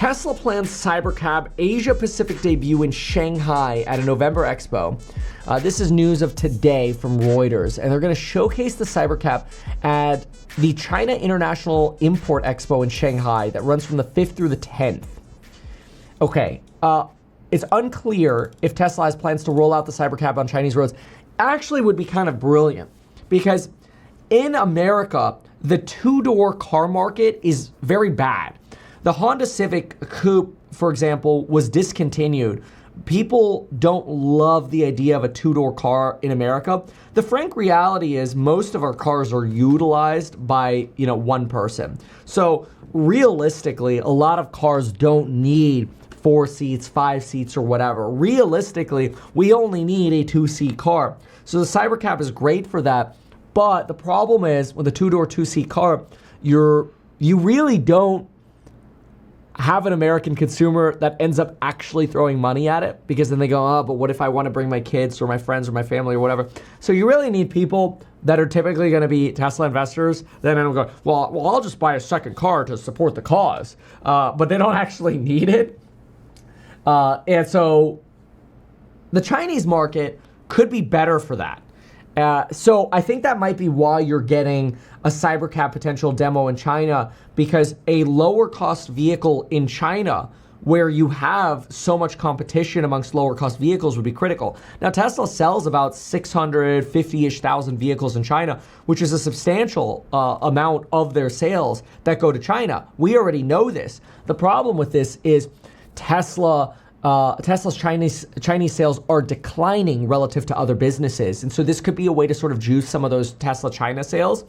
Tesla plans Cybercab Asia Pacific debut in Shanghai at a November expo. This is news of today from Reuters, and they're going to showcase the Cybercab at the China International Import Expo in Shanghai that runs from the 5th through the 10th. Okay, it's unclear if Tesla has plans to roll out the Cybercab on Chinese roads. Actually would be kind of brilliant, because in America, the two-door car market is very bad. The Honda Civic Coupe, for example, was discontinued. People don't love the idea of a two-door car in America. The frank reality is most of our cars are utilized by, one person. So realistically, a lot of cars don't need 4 seats, 5 seats, or whatever. Realistically, we only need a 2-seat car. So the Cybercab is great for that. But the problem is with a 2-door, 2-seat car, you really don't have an American consumer that ends up actually throwing money at it, because then they go, oh, but what if I want to bring my kids or my friends or my family or whatever? So you really need people that are typically going to be Tesla investors. Then I'm going, well, I'll just buy a second car to support the cause. But they don't actually need it. And so the Chinese market could be better for that. So I think that might be why you're getting a Cybercab potential demo in China, because a lower cost vehicle in China where you have so much competition amongst lower cost vehicles would be critical. Now, Tesla sells about 650-ish thousand vehicles in China, which is a substantial amount of their sales that go to China. We already know this. The problem with this is Tesla's Chinese sales are declining relative to other businesses. And so this could be a way to sort of juice some of those Tesla China sales,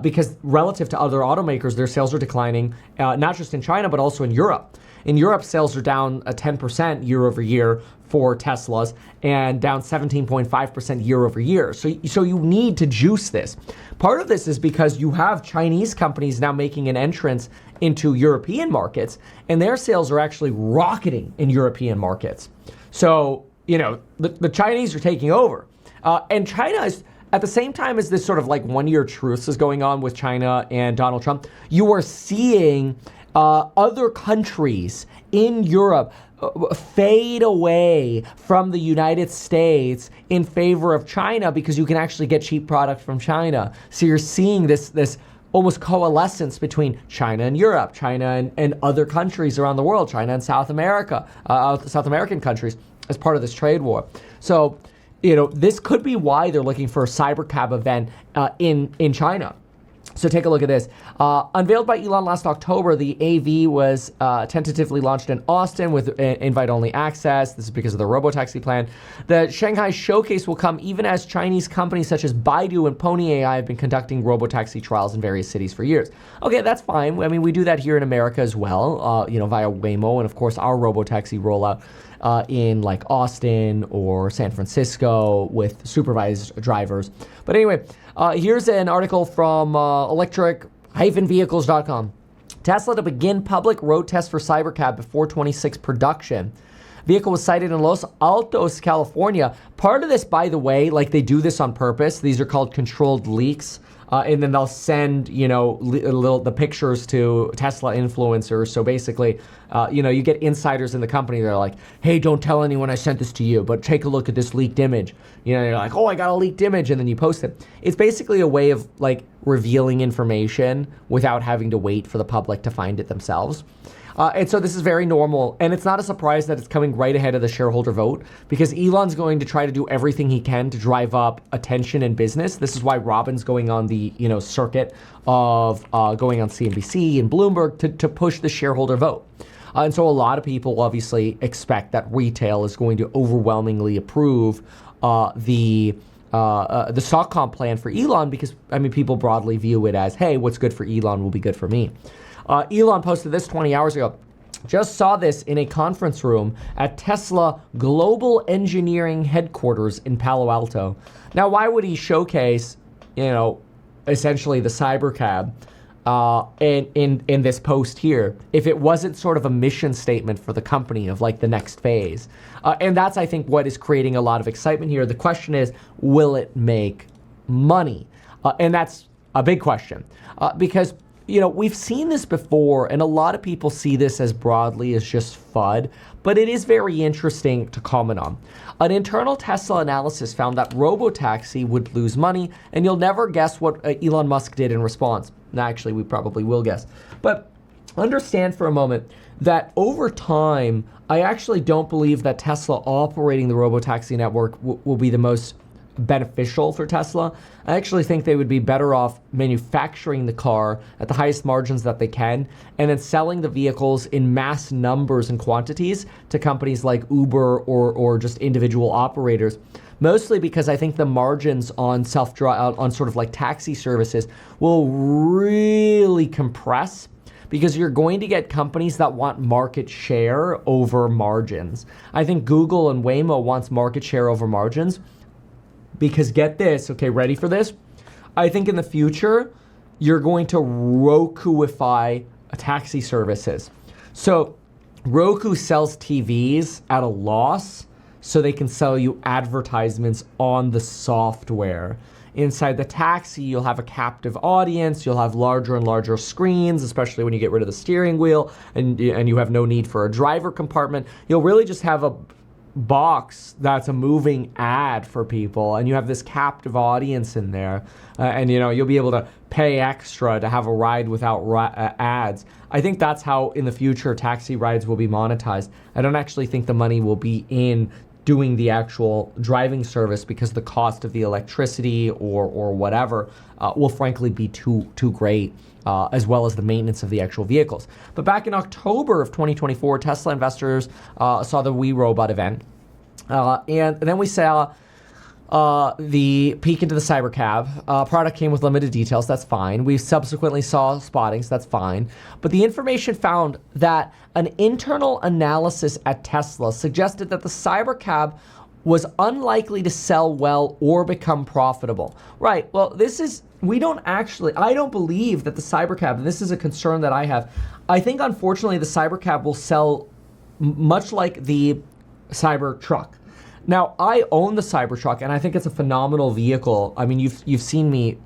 because relative to other automakers, their sales are declining, not just in China, but also in Europe. In Europe, sales are down 10% year over year for Teslas, and down 17.5% year over year. So you need to juice this. Part of this is because you have Chinese companies now making an entrance into European markets, and their sales are actually rocketing in European markets. So, the Chinese are taking over. And China is, at the same time as this sort of like 1-year truce is going on with China and Donald Trump, you are seeing other countries in Europe fade away from the United States in favor of China, because you can actually get cheap product from China. So you're seeing this almost coalescence between China and Europe, China and other countries around the world, China and South America, South American countries, as part of this trade war. So, this could be why they're looking for a Cybercab event in China. So take a look at this. Unveiled by Elon last October, the AV was tentatively launched in Austin with invite-only access. This is because of the robotaxi plan. The Shanghai showcase will come even as Chinese companies such as Baidu and Pony AI have been conducting robotaxi trials in various cities for years. Okay, that's fine. I mean, we do that here in America as well, via Waymo, and of course our robotaxi rollout in like Austin or San Francisco with supervised drivers. But anyway, here's an article from electric-vehicles.com. Tesla to begin public road tests for Cybercab before 26 production. Vehicle was sighted in Los Altos, California. Part of this, by the way, like they do this on purpose. These are called controlled leaks. And then they'll send, the pictures to Tesla influencers. So basically, you get insiders in the company. They're like, hey, don't tell anyone I sent this to you, but take a look at this leaked image. You're like, oh, I got a leaked image. And then you post it. It's basically a way of like revealing information without having to wait for the public to find it themselves. And so this is very normal, and it's not a surprise that it's coming right ahead of the shareholder vote, because Elon's going to try to do everything he can to drive up attention in business. This is why Robin's going on the circuit of going on CNBC and Bloomberg to push the shareholder vote. And so a lot of people obviously expect that retail is going to overwhelmingly approve the stock comp plan for Elon, because people broadly view it as, hey, what's good for Elon will be good for me. Elon posted this 20 hours ago. Just saw this in a conference room at Tesla Global Engineering Headquarters in Palo Alto. Now, why would he showcase, essentially the Cybercab in this post here if it wasn't sort of a mission statement for the company of like the next phase? And that's, I think, what is creating a lot of excitement here. The question is, will it make money? And that's a big question, because we've seen this before, and a lot of people see this as broadly as just FUD, but it is very interesting to comment on. An internal Tesla analysis found that robotaxi would lose money, and you'll never guess what Elon Musk did in response. Actually, we probably will guess. But understand for a moment that over time, I actually don't believe that Tesla operating the robotaxi network will be the most beneficial for Tesla. I actually think they would be better off manufacturing the car at the highest margins that they can and then selling the vehicles in mass numbers and quantities to companies like Uber or just individual operators. Mostly because I think the margins on on sort of like taxi services will really compress, because you're going to get companies that want market share over margins. I think Google and Waymo wants market share over margins. Because get this, okay, ready for this? I think in the future, you're going to Rokuify taxi services. So Roku sells TVs at a loss so they can sell you advertisements on the software. Inside the taxi, you'll have a captive audience, you'll have larger and larger screens, especially when you get rid of the steering wheel and you have no need for a driver compartment. You'll really just have a box that's a moving ad for people, and you have this captive audience in there, and you'll be able to pay extra to have a ride without ads. I think that's how in the future taxi rides will be monetized. I don't actually think the money will be in doing the actual driving service, because the cost of the electricity or whatever will frankly be too great, as well as the maintenance of the actual vehicles. But back in October of 2024, Tesla investors saw the We Robot event, and then we saw the peek into the Cybercab. Product came with limited details, that's fine. We subsequently saw spottings, that's fine. But the information found that an internal analysis at Tesla suggested that the Cybercab was unlikely to sell well or become profitable. Right, well, I don't believe that the Cybercab, and this is a concern that I have, I think unfortunately the Cybercab will sell much like the Cybertruck. Now, I own the Cybertruck, and I think it's a phenomenal vehicle. I mean, you've seen me,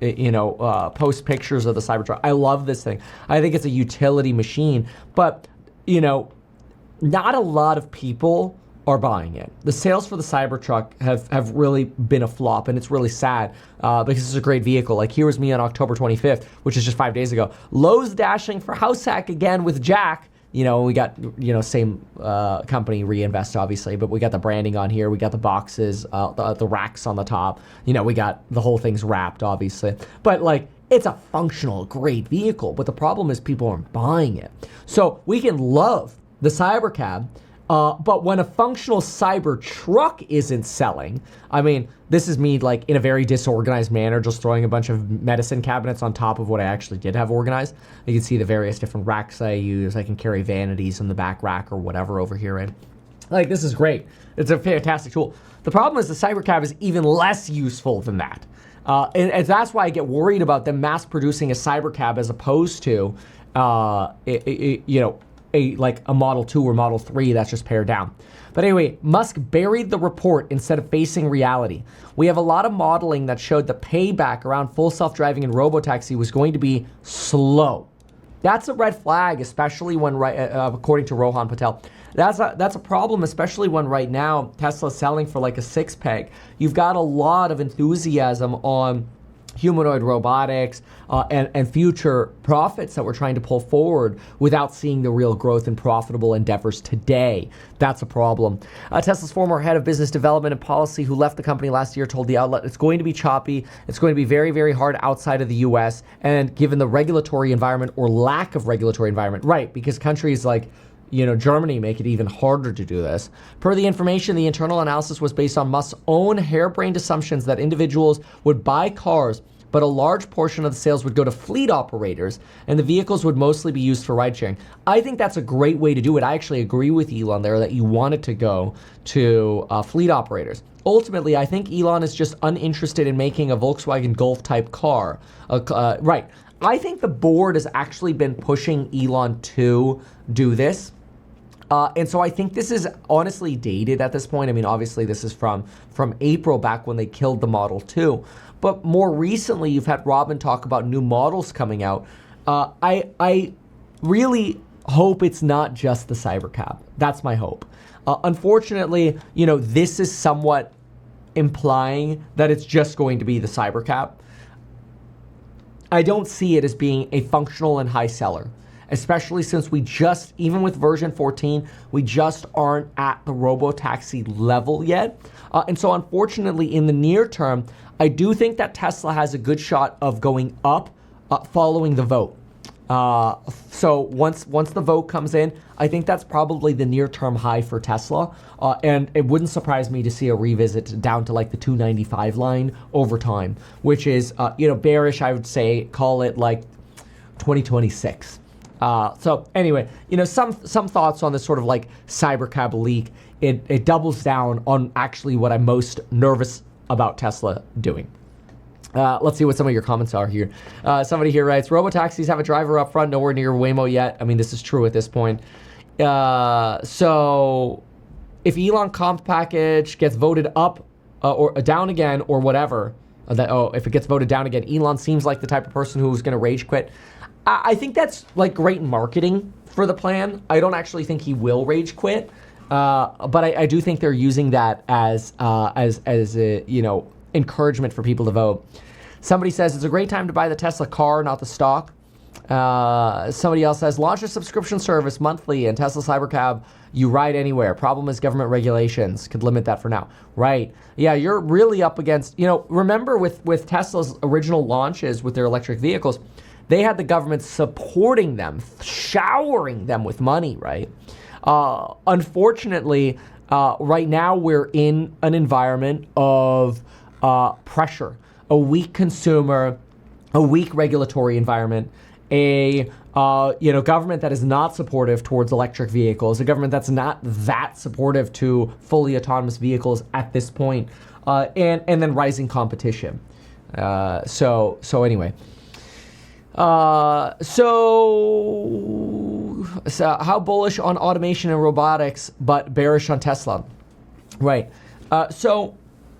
post pictures of the Cybertruck. I love this thing. I think it's a utility machine, but, not a lot of people are buying it. The sales for the Cybertruck have really been a flop, and it's really sad because it's a great vehicle. Like, here was me on October 25th, which is just 5 days ago. Lowe's dashing for house hack again with Jack. We got, same company, Reinvest, obviously, but we got the branding on here. We got the boxes, the racks on the top. We got the whole thing's wrapped, obviously. But, it's a functional, great vehicle. But the problem is people aren't buying it. So we can love the Cybercab, but when a functional Cybertruck isn't selling, I mean, this is me in a very disorganized manner, just throwing a bunch of medicine cabinets on top of what I actually did have organized. You can see the various different racks I use. I can carry vanities in the back rack or whatever over here. And this is great. It's a fantastic tool. The problem is the Cybercab is even less useful than that. And that's why I get worried about them mass producing a Cybercab as opposed to, a Model 2 or Model 3 that's just pared down. But anyway, Musk buried the report instead of facing reality. We have a lot of modeling that showed the payback around full self-driving and robotaxi was going to be slow. That's a red flag, especially when, according to Rohan Patel, that's a problem, especially when right now Tesla's selling for a six peg. You've got a lot of enthusiasm on humanoid robotics and future profits that we're trying to pull forward without seeing the real growth in profitable endeavors today. That's a problem. Tesla's former head of business development and policy, who left the company last year, told the outlet it's going to be choppy. It's going to be very, very hard outside of the U.S. and given the regulatory environment or lack of regulatory environment, right? Because countries like Germany make it even harder to do this. Per the information, the internal analysis was based on Musk's own harebrained assumptions that individuals would buy cars, but a large portion of the sales would go to fleet operators, and the vehicles would mostly be used for ride sharing. I think that's a great way to do it. I actually agree with Elon there that you want it to go to fleet operators. Ultimately, I think Elon is just uninterested in making a Volkswagen Golf type car. Right. I think the board has actually been pushing Elon to do this. And so I think this is honestly dated at this point. I mean, obviously this is from April, back when they killed the Model 2. But more recently, you've had Robin talk about new models coming out. I really hope it's not just the Cybercab. That's my hope. Unfortunately, this is somewhat implying that it's just going to be the Cybercab. I don't see it as being a functional and high seller, especially since even with version 14, we just aren't at the robotaxi level yet. And so unfortunately, in the near term, I do think that Tesla has a good shot of going up following the vote. So once the vote comes in, I think that's probably the near-term high for Tesla, and it wouldn't surprise me to see a revisit down to like the 295 line over time, which is bearish. I would say call it like 2026. So anyway, some thoughts on this sort of like Cybercab leak. It doubles down on actually what I'm most nervous about Tesla doing. Let's see what some of your comments are here. Somebody here writes, robotaxis have a driver up front, nowhere near Waymo yet. I mean, this is true at this point. So if Elon comp package gets voted up or down again or whatever, if it gets voted down again, Elon seems like the type of person who's going to rage quit. I think that's like great marketing for the plan. I don't actually think he will rage quit, but I do think they're using that as encouragement for people to vote. Somebody says it's a great time to buy the Tesla car, not the stock. Somebody else says launch a subscription service monthly and Tesla Cybercab, you ride anywhere. Problem is government regulations could limit that for now. Right. Yeah, you're really up against, remember with Tesla's original launches with their electric vehicles, they had the government supporting them, showering them with money, right? Unfortunately, right now we're in an environment of pressure, a weak consumer, a weak regulatory environment, a government that is not supportive towards electric vehicles, a government that's not that supportive to fully autonomous vehicles at this point, and then rising competition. So anyway. So how bullish on automation and robotics, but bearish on Tesla? Right. So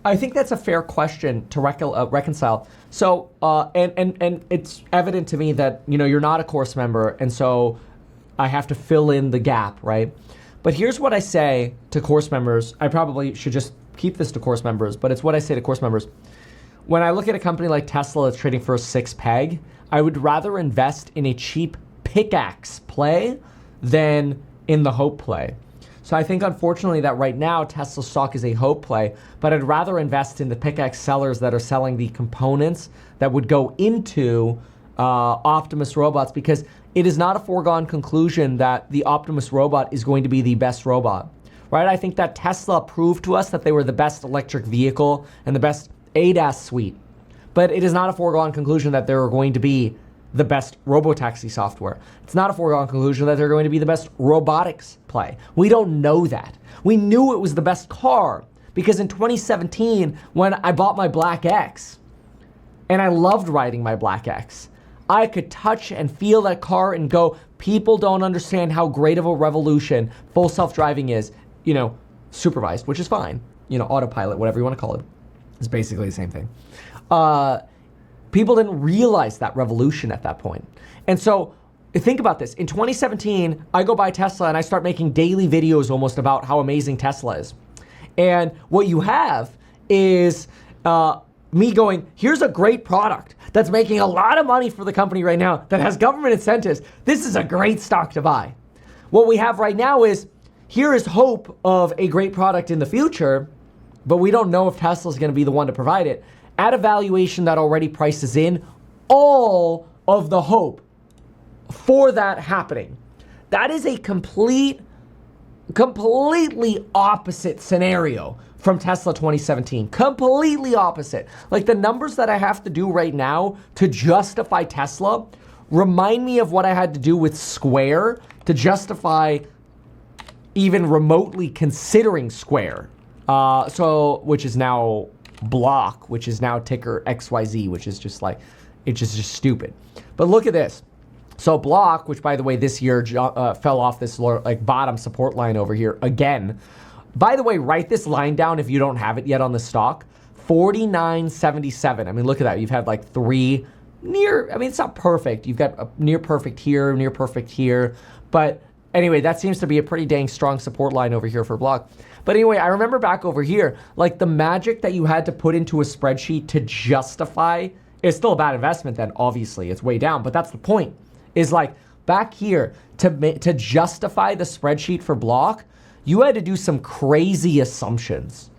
I think that's a fair question to reconcile. So, and it's evident to me that, you're not a course member, and so I have to fill in the gap, right? But here's what I say to course members. I probably should just keep this to course members, but it's what I say to course members. When I look at a company like Tesla that's trading for a 6 peg, I would rather invest in a cheap pickaxe play than in the hope play. So I think, unfortunately, that right now Tesla stock is a hope play, but I'd rather invest in the pickaxe sellers that are selling the components that would go into Optimus robots, because it is not a foregone conclusion that the Optimus robot is going to be the best robot, right? I think that Tesla proved to us that they were the best electric vehicle and the best ADAS suite, but it is not a foregone conclusion that they're going to be the best robotaxi software. It's not a foregone conclusion that they're going to be the best robotics play. We don't know that. We knew it was the best car because in 2017, when I bought my Black X, and I loved riding my Black X, I could touch and feel that car and go, people don't understand how great of a revolution full self-driving is, supervised, which is fine. Autopilot, whatever you want to call it. It's basically the same thing. People didn't realize that revolution at that point. And so think about this. In 2017, I go buy Tesla and I start making daily videos almost about how amazing Tesla is. And what you have is me going, here's a great product that's making a lot of money for the company right now that has government incentives. This is a great stock to buy. What we have right now is, here is hope of a great product in the future, but we don't know if Tesla's going to be the one to provide it, at a valuation that already prices in all of the hope for that happening. That is a completely opposite scenario from Tesla 2017. Completely opposite. Like, the numbers that I have to do right now to justify Tesla remind me of what I had to do with Square to justify even remotely considering Square. Which is now Block, which is now ticker XYZ, which is just like, it's just stupid. But look at this. So Block, which by the way, this year fell off this bottom support line over here again. By the way, write this line down if you don't have it yet on the stock. 49.77. I mean, look at that. You've had like 3 it's not perfect. You've got a near perfect here. But anyway, that seems to be a pretty dang strong support line over here for Block. But anyway, I remember back over here, like the magic that you had to put into a spreadsheet to justify is still a bad investment then, obviously. It's way down, but that's the point. Is like back here, to justify the spreadsheet for Block, you had to do some crazy assumptions.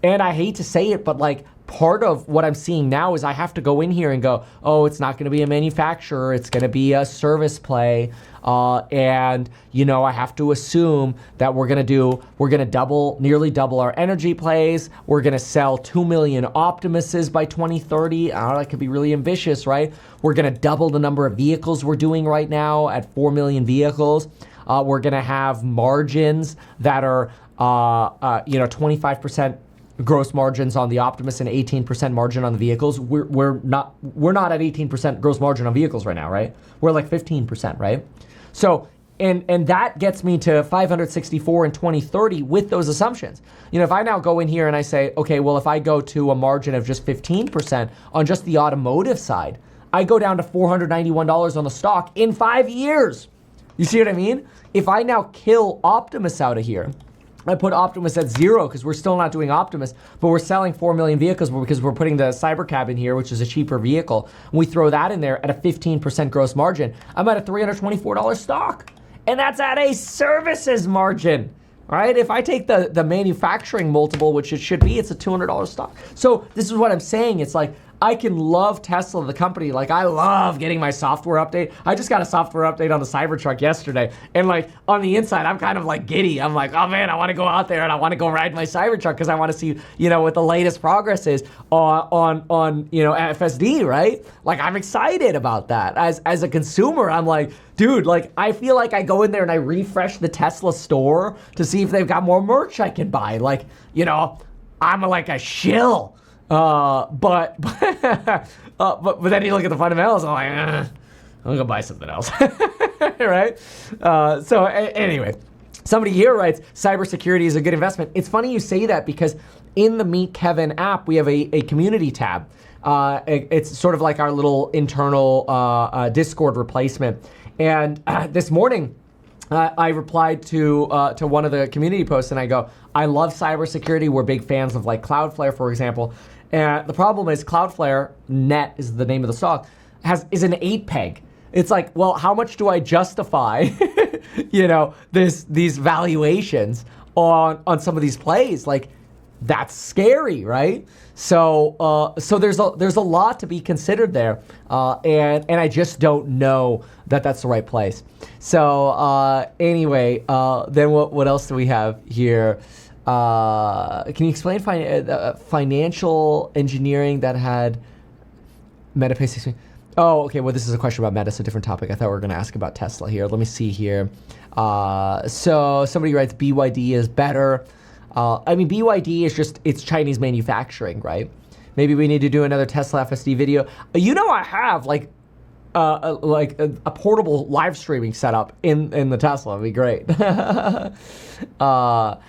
And I hate to say it, but like part of what I'm seeing now is I have to go in here and go, oh, it's not going to be a manufacturer, it's going to be a service play. And I have to assume that we're going to nearly double our energy plays. We're going to sell 2 million Optimuses by 2030. That could be really ambitious, right? We're going to double the number of vehicles we're doing right now at 4 million vehicles. We're going to have margins that are, 25% gross margins on the Optimus and 18% margin on the vehicles. We're not at 18% gross margin on vehicles right now, right? We're like 15%, right? So, and that gets me to 564 in 2030 with those assumptions. If I now go in here and I say, okay, well, if I go to a margin of just 15% on just the automotive side, I go down to $491 on the stock in 5 years. You see what I mean? If I now kill Optimus out of here, I put Optimus at 0 because we're still not doing Optimus, but we're selling 4 million vehicles because we're putting the Cybercab in here, which is a cheaper vehicle. We throw that in there at a 15% gross margin. I'm at a $324 stock, and that's at a services margin, right? If I take the manufacturing multiple, which it should be, it's a $200 stock. So this is what I'm saying. It's like, I can love Tesla, the company. Like, I love getting my software update. I just got a software update on the Cybertruck yesterday. And like on the inside, I'm kind of like giddy. I'm like, oh man, I want to go out there and I want to go ride my Cybertruck because I want to see, what the latest progress is on FSD, right? Like, I'm excited about that. As a consumer, I'm like, dude, like, I feel like I go in there and I refresh the Tesla store to see if they've got more merch I can buy. Like, I'm like a shill. But then you look at the fundamentals, I'm like, I'm gonna buy something else, right? Anyway, somebody here writes, cybersecurity is a good investment. It's funny you say that because in the Meet Kevin app, we have a community tab. It's sort of like our little internal Discord replacement. And this morning, I replied to one of the community posts and I go, I love cybersecurity. We're big fans of like Cloudflare, for example. And the problem is Cloudflare, net is the name of the stock, is an 8 peg. It's like, well, how much do I justify, these valuations on some of these plays? Like, that's scary, right? So there's a lot to be considered there, and I just don't know that that's the right place. So anyway, then what else do we have here? Can you explain financial engineering that had MetaPay 16? Oh, okay. Well, this is a question about Meta, so different topic. I thought we were going to ask about Tesla here. Let me see here. So somebody writes BYD is better. BYD is it's Chinese manufacturing, right? Maybe we need to do another Tesla FSD video. I have a portable live streaming setup in the Tesla. It'd be great.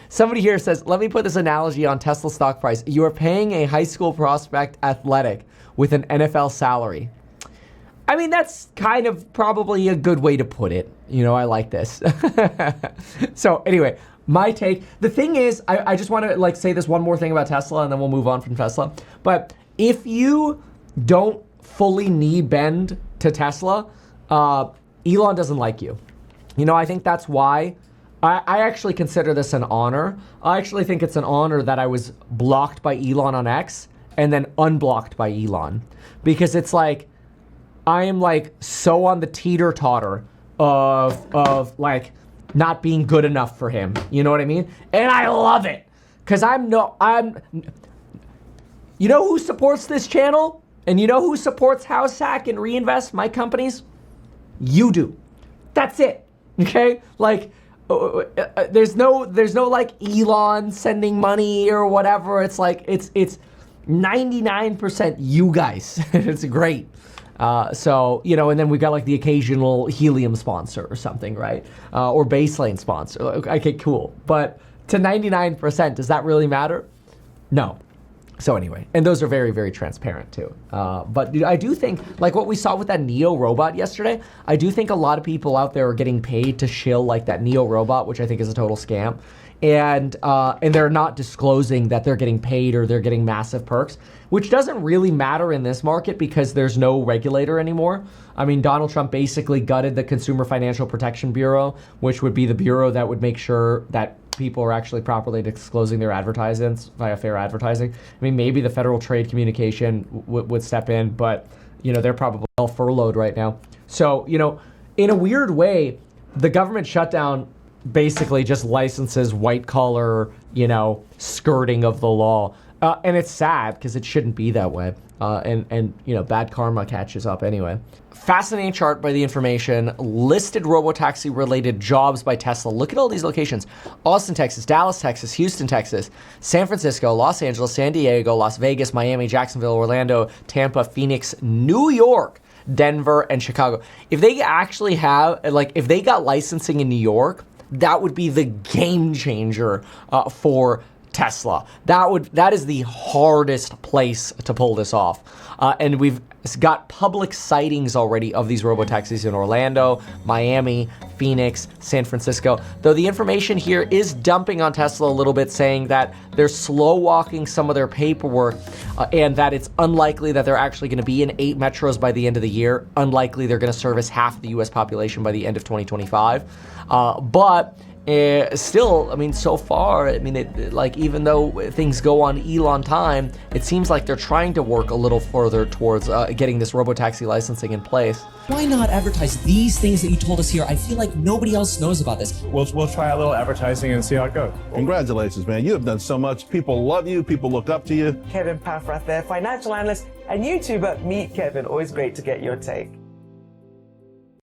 Somebody here says, let me put this analogy on Tesla stock price. You are paying a high school prospect athletic with an NFL salary. That's kind of probably a good way to put it. I like this. So anyway, my take. The thing is, I just want to say this one more thing about Tesla and then we'll move on from Tesla. But if you don't fully knee bend to Tesla, Elon doesn't like you. I think that's why I actually consider this an honor. I actually think it's an honor that I was blocked by Elon on X and then unblocked by Elon, because it's like I am so on the teeter-totter of not being good enough for him. You know what I mean? And I love it because you know who supports this channel? And you know who supports House Hack and Reinvest, my companies? You do. That's it. Okay? There's no Elon sending money or whatever. It's it's 99% you guys. It's great. And then we got the occasional helium sponsor or something, right? Or baseline sponsor. Okay, cool. But to 99%, does that really matter? No. So anyway, and those are very, very transparent too. But I do think, like what we saw with that Neo robot yesterday, I do think a lot of people out there are getting paid to shill like that Neo robot, which I think is a total scam. And they're not disclosing that they're getting paid or they're getting massive perks, which doesn't really matter in this market because there's no regulator anymore. I mean, Donald Trump basically gutted the Consumer Financial Protection Bureau, which would be the bureau that would make sure that people are actually properly disclosing their advertisements via fair advertising. I mean, maybe the Federal Trade Communication would step in, but they're probably all furloughed right now. So, in a weird way, the government shutdown basically just licenses white collar, skirting of the law. And it's sad because it shouldn't be that way. And bad karma catches up anyway. Fascinating chart by The Information. Listed robotaxi related jobs by Tesla. Look at all these locations. Austin, Texas, Dallas, Texas, Houston, Texas, San Francisco, Los Angeles, San Diego, Las Vegas, Miami, Jacksonville, Orlando, Tampa, Phoenix, New York, Denver, and Chicago. If they actually have, if they got licensing in New York, that would be the game changer for Tesla. That is the hardest place to pull this off. And we've got public sightings already of these robotaxis in Orlando, Miami, Phoenix, San Francisco. Though The Information here is dumping on Tesla a little bit, saying that they're slow walking some of their paperwork and that it's unlikely that they're actually going to be in 8 metros by the end of the year. Unlikely they're going to service half the US population by the end of 2025. But still, I mean, so far, I mean, even though things go on Elon time, it seems like they're trying to work a little further towards getting this robotaxi licensing in place. Why not advertise these things that you told us here? I feel like nobody else knows about this. We'll try a little advertising and see how it goes. Congratulations, man. You have done so much. People love you. People look up to you. Kevin Paffrath there, financial analyst and YouTuber. Meet Kevin. Always great to get your take.